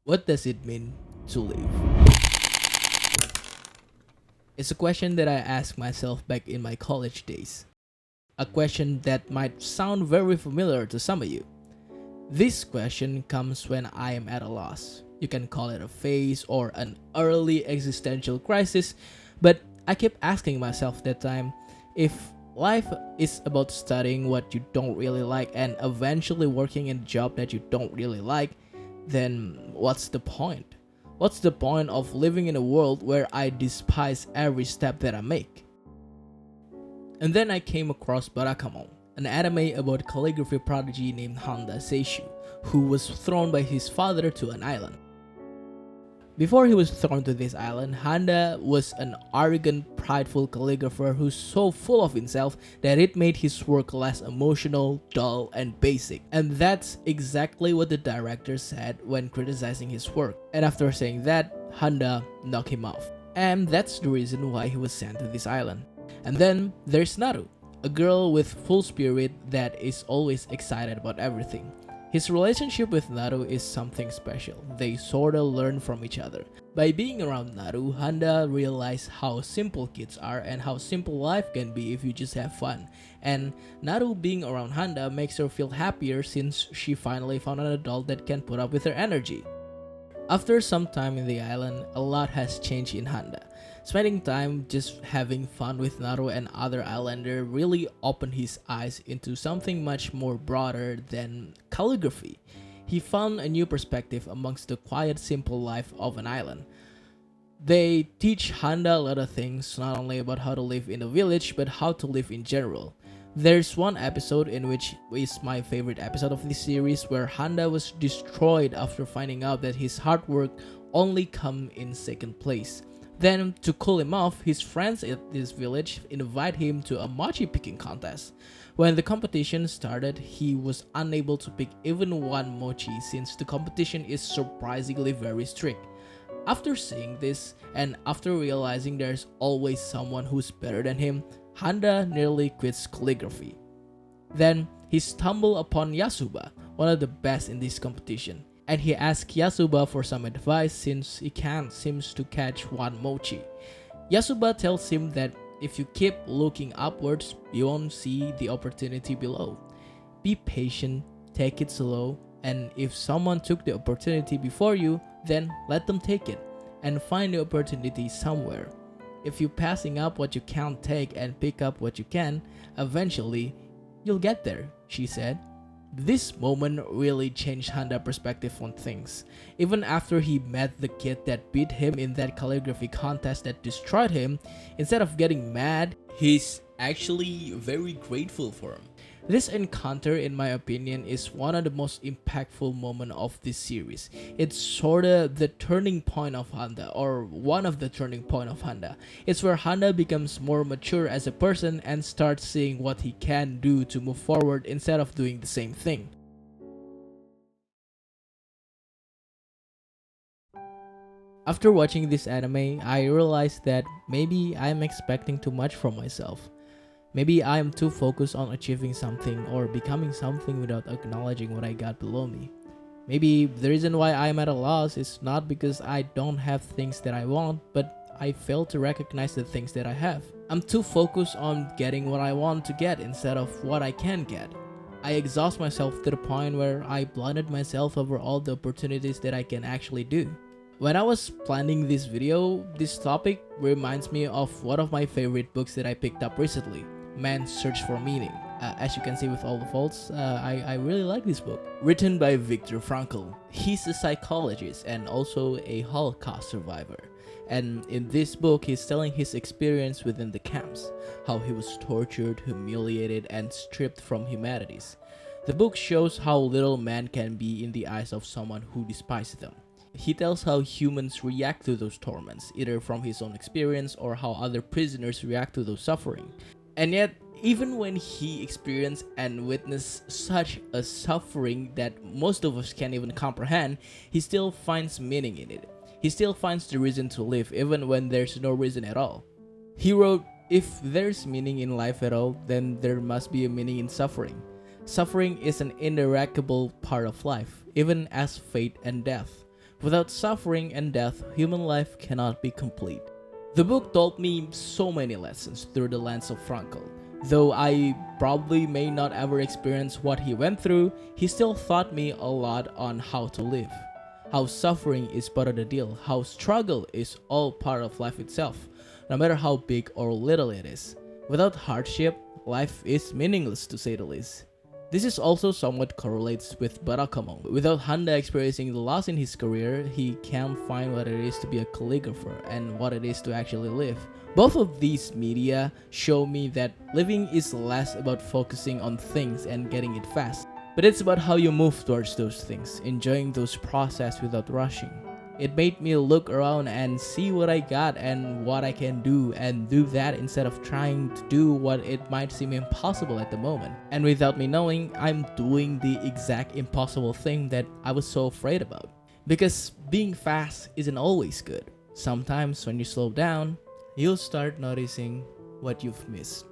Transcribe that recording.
What does it mean to live? It's a question that I asked myself back in my college days. A question that might sound very familiar to some of you. This question comes when I am at a loss. You can call it a phase or an early existential crisis, but I kept asking myself that time, if life is about studying what you don't really like and eventually working in a job that you don't really like, then what's the point? What's the point of living in a world where I despise every step that I make? And then I came across Barakamon, an anime about calligraphy prodigy named Honda Seishu, who was thrown by his father to an island. Before he was thrown to this island, Honda was an arrogant, prideful calligrapher who's so full of himself that it made his work less emotional, dull, and basic. And that's exactly what the director said when criticizing his work. And after saying that, Honda knocked him off. And that's the reason why he was sent to this island. And then there's Naru, a girl with full spirit that is always excited about everything. His relationship with Naru is something special. They sorta learn from each other. By being around Naru, Handa realized how simple kids are and how simple life can be if you just have fun. And Naru being around Handa makes her feel happier since she finally found an adult that can put up with her energy. After some time in the island, a lot has changed in Handa. Spending time just having fun with Naru and other islander really opened his eyes into something much more broader than calligraphy. He found a new perspective amongst the quiet, simple life of an island. They teach Handa a lot of things, not only about how to live in a village, but how to live in general. There's one episode in which is my favorite episode of this series where Handa was destroyed after finding out that his hard work only come in second place. Then, to cool him off, his friends at this village invite him to a mochi picking contest. When the competition started, he was unable to pick even one mochi since the competition is surprisingly very strict. After seeing this, and after realizing there's always someone who's better than him, Handa nearly quits calligraphy. Then, he stumbled upon Yasuba, one of the best in this competition, and he asks Yasuba for some advice since he can't seem to catch one mochi. Yasuba tells him that if you keep looking upwards, you won't see the opportunity below. Be patient, take it slow, and if someone took the opportunity before you, then let them take it, and find the opportunity somewhere. If you're passing up what you can't take and pick up what you can, eventually, you'll get there, she said. This moment really changed Handa's perspective on things. Even after he met the kid that beat him in that calligraphy contest that destroyed him, instead of getting mad, he's actually very grateful for him. This encounter, in my opinion, is one of the most impactful moments of this series. It's sorta the turning point of Handa, or one of the turning point of Handa. It's where Handa becomes more mature as a person and starts seeing what he can do to move forward instead of doing the same thing. After watching this anime, I realized that maybe I'm expecting too much from myself. Maybe I am too focused on achieving something or becoming something without acknowledging what I got below me. Maybe the reason why I am at a loss is not because I don't have things that I want, but I fail to recognize the things that I have. I'm too focused on getting what I want to get instead of what I can get. I exhaust myself to the point where I blinded myself over all the opportunities that I can actually do. When I was planning this video, this topic reminds me of one of my favorite books that I picked up recently, Man's Search for Meaning. As you can see with all the faults, I really like this book. Written by Viktor Frankl. He's a psychologist and also a Holocaust survivor. And in this book, he's telling his experience within the camps, how he was tortured, humiliated, and stripped from humanities. The book shows how little man can be in the eyes of someone who despises them. He tells how humans react to those torments, either from his own experience or how other prisoners react to those suffering. And yet, even when he experienced and witnessed such a suffering that most of us can't even comprehend, he still finds meaning in it. He still finds the reason to live even when there's no reason at all. He wrote, "If there's meaning in life at all, then there must be a meaning in suffering. Suffering is an ineradicable part of life, even as fate and death. Without suffering and death, human life cannot be complete. The book taught me so many lessons through the lens of Frankl. Though I probably may not ever experience what he went through, he still taught me a lot on how to live. How suffering is part of the deal, how struggle is all part of life itself, no matter how big or little it is. Without hardship, life is meaningless to say the least. This is also somewhat correlates with Barakamon. Without Handa experiencing the loss in his career, he can't find what it is to be a calligrapher and what it is to actually live. Both of these media show me that living is less about focusing on things and getting it fast, but it's about how you move towards those things, enjoying those process without rushing. It made me look around and see what I got and what I can do and do that instead of trying to do what it might seem impossible at the moment. And without me knowing, I'm doing the exact impossible thing that I was so afraid about. Because being fast isn't always good. Sometimes when you slow down, you'll start noticing what you've missed.